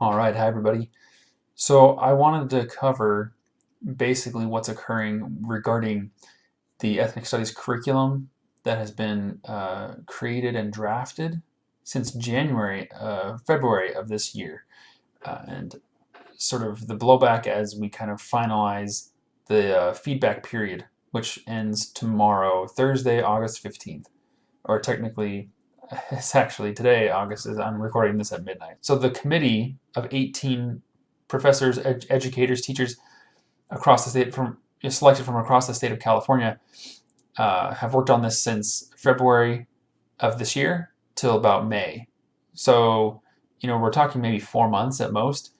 All right, hi everybody. So I wanted to cover basically what's occurring regarding the ethnic studies curriculum that has been created and drafted since February of this year, and sort of the blowback as we kind of finalize the feedback period, which ends tomorrow, Thursday, August 15th, or technically it's actually today, August, as I'm recording this at midnight. So the committee of 18 professors, educators, teachers across the state, selected from across the state of California, have worked on this since February of this year till about May. So, we're talking maybe 4 months at most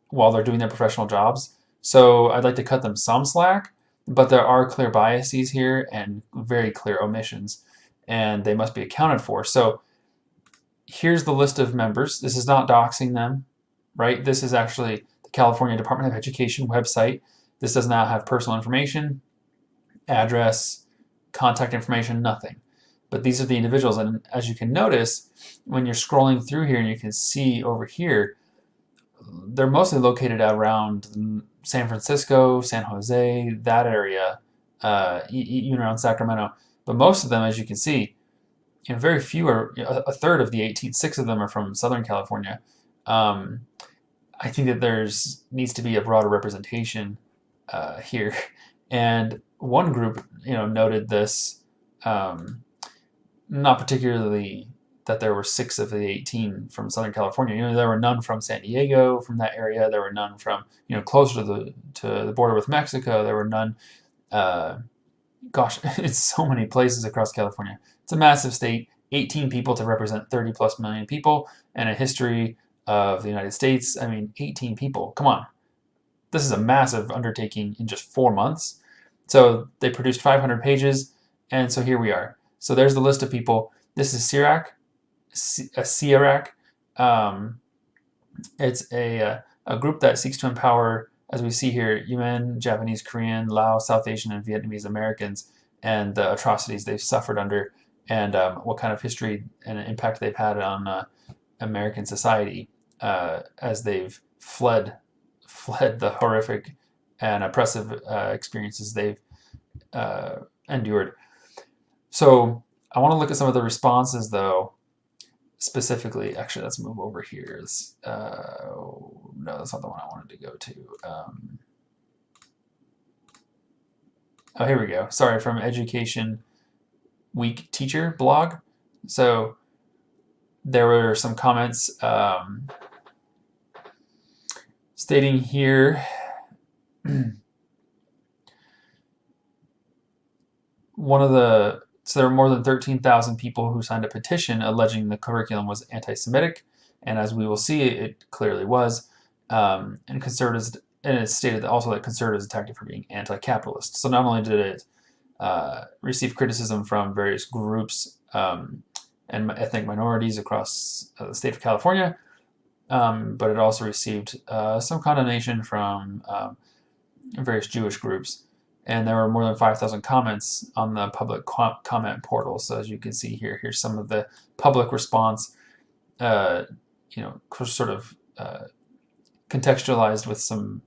while they're doing their professional jobs. So I'd like to cut them some slack, but there are clear biases here and very clear omissions, and they must be accounted for. So here's the list of members. This is not doxing them, right? This is actually the California Department of Education website. This does not have personal information, address, contact information, nothing. But these are the individuals, and as you can notice, when you're scrolling through here and you can see over here, they're mostly located around San Francisco, San Jose, that area, even around Sacramento. But most of them, as you can see, very few are, a third of the 18, 6 of them are from Southern California. Um, I think that there's needs to be a broader representation here. And one group, noted this, not particularly that there were 6 of the 18 from Southern California. There were none from San Diego, from that area. There were none from, closer to the border with Mexico. There were none. Gosh, it's so many places across California. It's a massive state. 18 people to represent 30 plus million people, and a history of the United States. I mean, 18 people. Come on. This is a massive undertaking in just 4 months. So they produced 500 pages, and so here we are. So there's the list of people. This is CIRAC. It's a group that seeks to empower, as we see here, Yuan, Japanese, Korean, Lao, South Asian, and Vietnamese Americans, and the atrocities they've suffered under, and what kind of history and impact they've had on American society as they've fled the horrific and oppressive experiences they've endured. So I want to look at some of the responses, though, specifically. Actually, let's move over here. No, that's not the one I wanted to go to. Oh, here we go. Sorry, from Education Week Teacher blog. So there were some comments stating here so there were more than 13,000 people who signed a petition alleging the curriculum was anti-Semitic, and as we will see, it clearly was. And it stated also that conservatives attacked it for being anti-capitalist. So not only did it receive criticism from various groups and ethnic minorities across the state of California, but it also received some condemnation from various Jewish groups. And there were more than 5,000 comments on the public comment portal. So as you can see here, here's some of the public response, sort of contextualized with some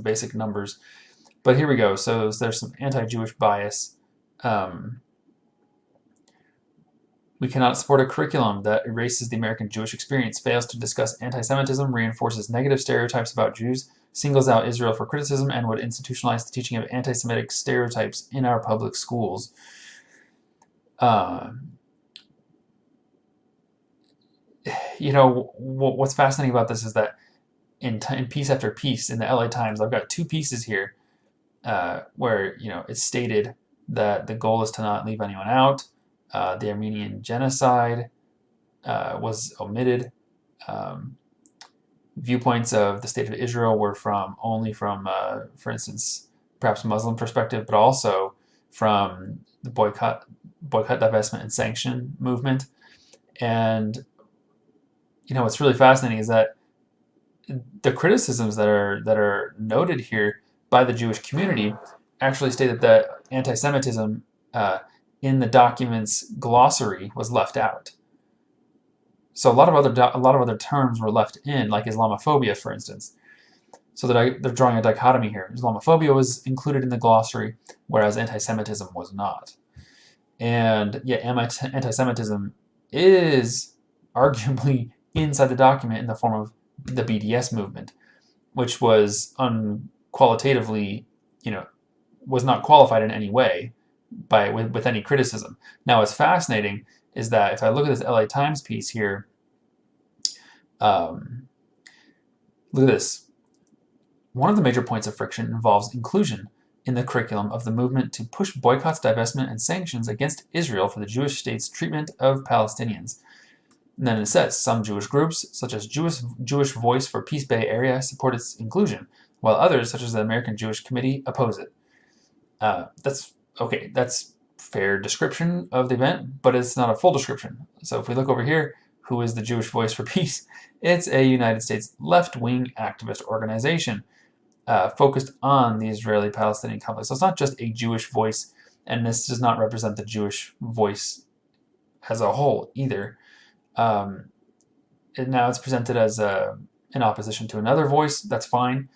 basic numbers. But here we go. So there's some anti-Jewish bias. We cannot support a curriculum that erases the American Jewish experience, fails to discuss anti-Semitism, reinforces negative stereotypes about Jews, singles out Israel for criticism, and would institutionalize the teaching of anti-Semitic stereotypes in our public schools. What's fascinating about this is that in piece after piece in the LA Times, I've got 2 pieces here where it's stated that the goal is to not leave anyone out. The Armenian genocide was omitted. Viewpoints of the state of Israel were only from, for instance, perhaps Muslim perspective, but also from the boycott, divestment, and sanction movement. And what's really fascinating is that the criticisms that are noted here by the Jewish community actually stated that anti-Semitism in the document's glossary was left out. So a lot of other terms were left in, like Islamophobia, for instance. So they're drawing a dichotomy here. Islamophobia was included in the glossary, whereas anti-Semitism was not. And yet anti-Semitism is arguably inside the document in the form of the BDS movement, which was unqualitatively, was not qualified in any way with any criticism. Now, what's fascinating is that if I look at this LA Times piece here, um, look at this. One of the major points of friction involves inclusion in the curriculum of the movement to push boycotts, divestment, and sanctions against Israel for the Jewish state's treatment of Palestinians. And then it says some Jewish groups, such as Jewish Voice for Peace Bay Area, support its inclusion, while others, such as the American Jewish Committee, oppose it. That's okay. That's fair description of the event, but it's not a full description. So if we look over here, who is the Jewish Voice for Peace? It's a United States left-wing activist organization focused on the Israeli-Palestinian conflict. So it's not just a Jewish voice, and this does not represent the Jewish voice as a whole either. And now it's presented as in opposition to another voice. That's fine,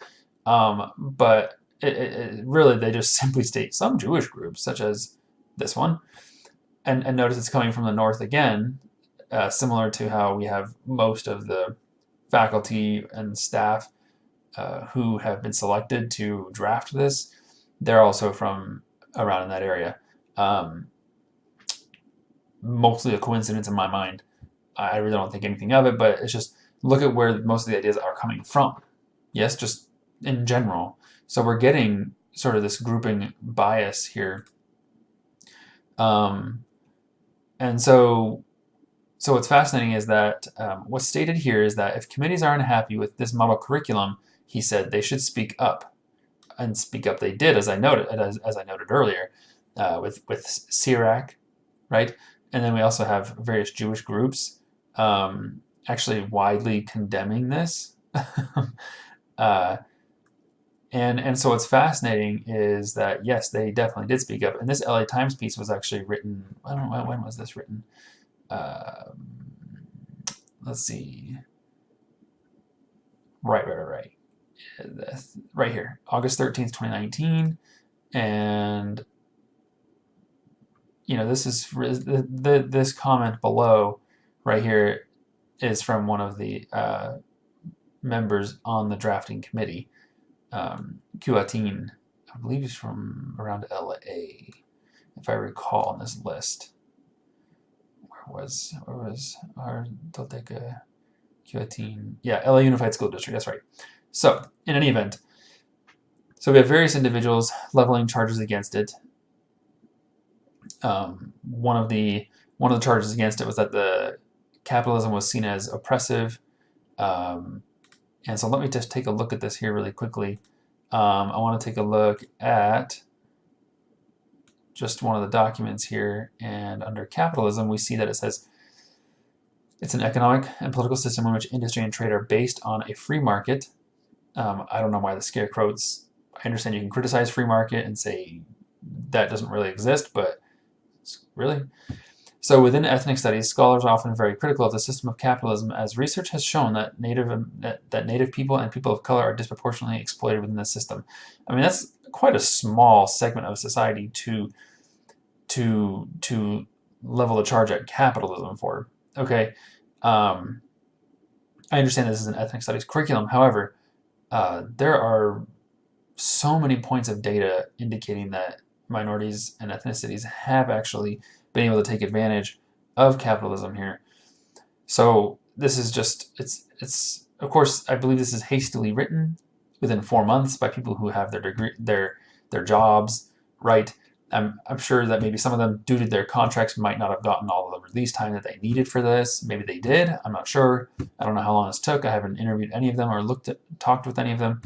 but really they just simply state some Jewish groups, such as this one, and notice it's coming from the north again, similar to how we have most of the faculty and staff who have been selected to draft this. They're also from around in that area. Mostly a coincidence in my mind. I really don't think anything of it, but it's just look at where most of the ideas are coming from. Yes, just in general. So we're getting sort of this grouping bias here. And so what's fascinating is that what's stated here is that if committees are unhappy with this model curriculum, he said they should speak up, and speak up they did, as I noted earlier, with CIRAC, right? And then we also have various Jewish groups actually widely condemning this. And so what's fascinating is that yes, they definitely did speak up. And this LA Times piece was actually written. I don't know when was this written. Let's see. Right. Right here, August 13th, 2019, and this is this comment below, right here, is from one of the members on the drafting committee, Kuatin. I believe he's from around LA, if I recall on this list. Where was our Tolteca Kuatin? Yeah, LA Unified School District. That's right. So, in any event, so we have various individuals leveling charges against it. One of the charges against it was that the capitalism was seen as oppressive. And so let me just take a look at this here really quickly. I want to take a look at just one of the documents here, and under capitalism we see that it says it's an economic and political system in which industry and trade are based on a free market. I don't know why the scare quotes. I understand you can criticize free market and say that doesn't really exist, but really? So within ethnic studies, scholars are often very critical of the system of capitalism, as research has shown that Native people and people of color are disproportionately exploited within the system. I mean, that's quite a small segment of society to level the charge at capitalism for. Okay, I understand this is an ethnic studies curriculum. However, there are so many points of data indicating that minorities and ethnicities have actually been able to take advantage of capitalism here. So this is just, it's of course, I believe this is hastily written within 4 months by people who have their degree, their jobs, right? I'm sure that maybe some of them, due to their contracts, might not have gotten all of the release time that they needed for this. Maybe they did. I'm not sure. I don't know how long this took. I haven't interviewed any of them or talked with any of them.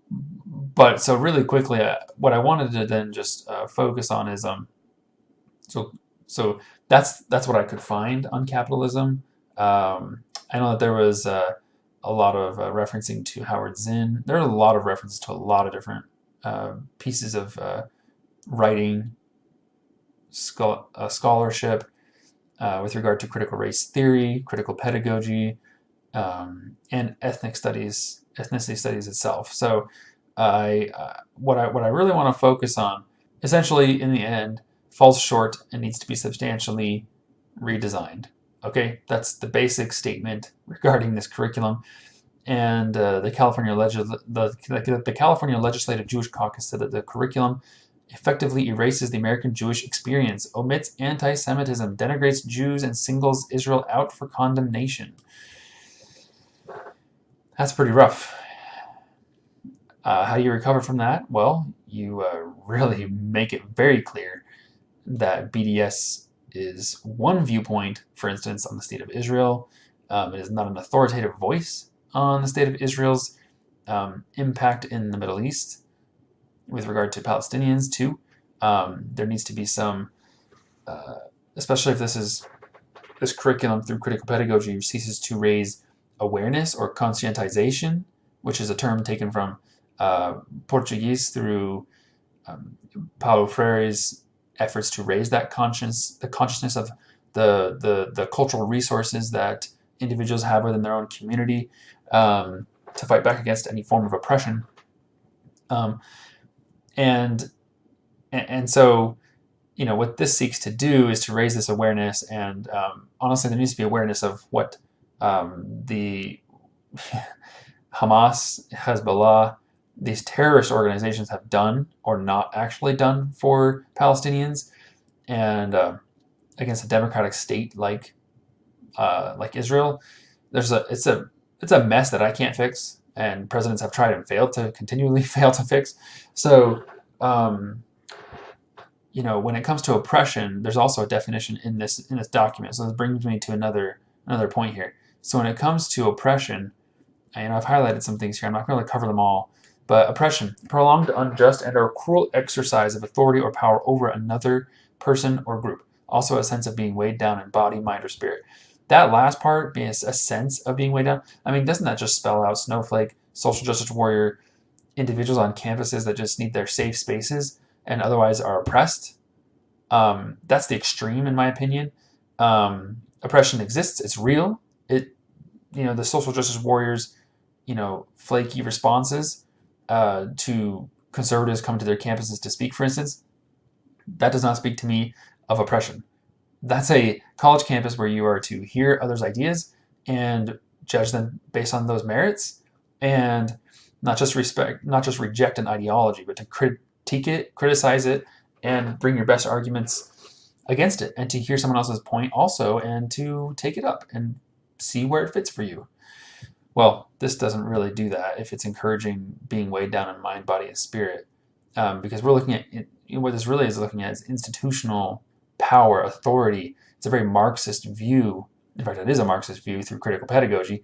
But so really quickly, what I wanted to then just focus on is so that's what I could find on capitalism. I know that there was a lot of referencing to Howard Zinn. There are a lot of references to a lot of different pieces of writing, scholarship. with regard to critical race theory, critical pedagogy, and ethnicity studies itself. So, what I really want to focus on, essentially, in the end, falls short and needs to be substantially redesigned. Okay, that's the basic statement regarding this curriculum. And the California Legislative Jewish Caucus said that the curriculum effectively erases the American Jewish experience, omits anti-Semitism, denigrates Jews, and singles Israel out for condemnation. That's pretty rough. How do you recover from that? Well, you really make it very clear that BDS is one viewpoint, for instance, on the state of Israel. It is not an authoritative voice on the state of Israel's impact in the Middle East with regard to Palestinians, too. There needs to be some, especially if this curriculum through critical pedagogy ceases to raise awareness or conscientization, which is a term taken from Portuguese through Paulo Freire's efforts to raise that the consciousness of the cultural resources that individuals have within their own community to fight back against any form of oppression. And so, what this seeks to do is to raise this awareness, and honestly, there needs to be awareness of what the Hamas, Hezbollah, these terrorist organizations have done or not actually done for Palestinians, and against a democratic state like Israel. It's a mess that I can't fix, and presidents have tried and failed to continually fail to fix. So, when it comes to oppression, there's also a definition in this document. So this brings me to another point here. So when it comes to oppression, I've highlighted some things here. I'm not going to cover them all. But oppression, prolonged, unjust, and or cruel exercise of authority or power over another person or group. Also a sense of being weighed down in body, mind, or spirit. That last part, being a sense of being weighed down, doesn't that just spell out snowflake, social justice warrior, individuals on campuses that just need their safe spaces and otherwise are oppressed? That's the extreme, in my opinion. Oppression exists. It's real. The social justice warriors, flaky responses to conservatives coming to their campuses to speak, for instance, that does not speak to me of oppression. That's a college campus where you are to hear others' ideas and judge them based on those merits, and not just reject an ideology, but to critique it, criticize it, and bring your best arguments against it, and to hear someone else's point also, and to take it up and see where it fits for you. Well, this doesn't really do that if it's encouraging being weighed down in mind, body, and spirit, because we're looking at what this really is looking at is institutional power, authority. It's a very Marxist view. In fact, it is a Marxist view through critical pedagogy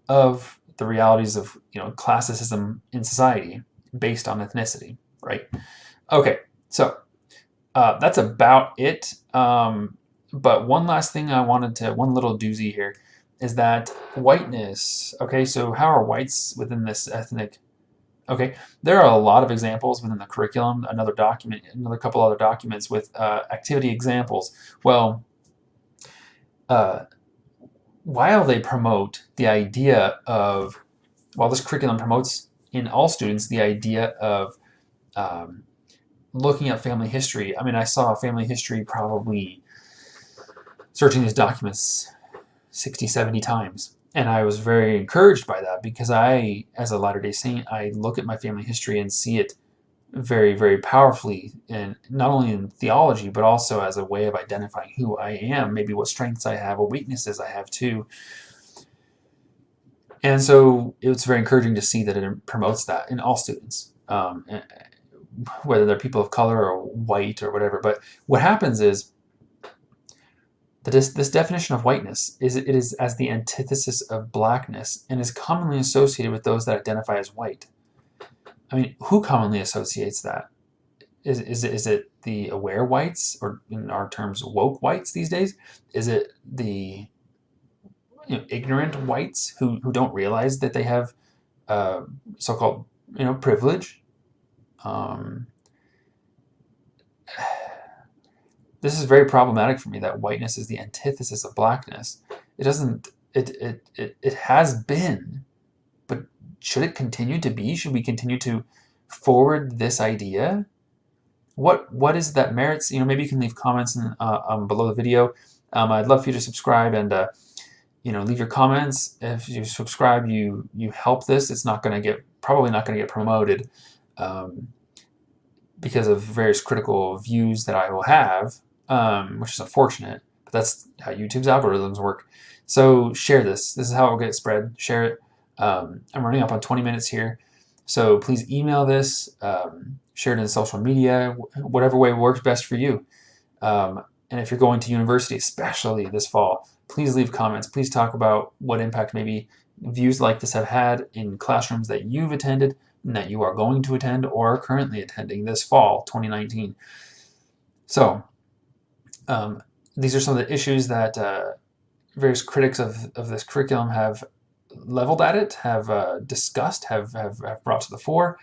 of the realities of classicism in society based on ethnicity, right? Okay, so that's about it. But one last thing one little doozy here is that whiteness. Okay, so how are whites within this ethnic? Okay, there are a lot of examples within the curriculum. Another couple other documents with activity examples. Well, while this curriculum promotes in all students the idea of looking at family history. I saw family history probably searching these documents 60, 70 times. And I was very encouraged by that because I, as a Latter-day Saint, I look at my family history and see it very, very powerfully, and not only in theology, but also as a way of identifying who I am, maybe what strengths I have, what weaknesses I have too. And so it's very encouraging to see that it promotes that in all students, whether they're people of color or white or whatever. But what happens is that this definition of whiteness is as the antithesis of blackness and is commonly associated with those that identify as white. Who commonly associates that? Is it the aware whites, or in our terms, woke whites these days? Is it the ignorant whites who don't realize that they have so-called privilege? this is very problematic for me, that whiteness is the antithesis of blackness. It doesn't, it has been, but should it continue to be? Should we continue to forward this idea? What is that merits? Maybe you can leave comments below the video. I'd love for you to subscribe and leave your comments. If you subscribe, you help this. It's not going to probably not going to get promoted um, because of various critical views that I will have, which is unfortunate. But that's how YouTube's algorithms work. So share this. This is how it will get spread. Share it. I'm running up on 20 minutes here. So please email this, share it in social media, whatever way works best for you. And if you're going to university, especially this fall, please leave comments. Please talk about what impact maybe views like this have had in classrooms that you've attended and that you are going to attend or are currently attending this fall, 2019. So these are some of the issues that various critics of this curriculum have leveled at it, have discussed, have brought to the fore.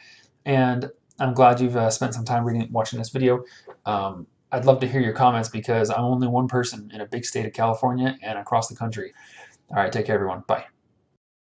And I'm glad you've spent some time watching this video. I'd love to hear your comments because I'm only one person in a big state of California and across the country. All right, take care, everyone. Bye.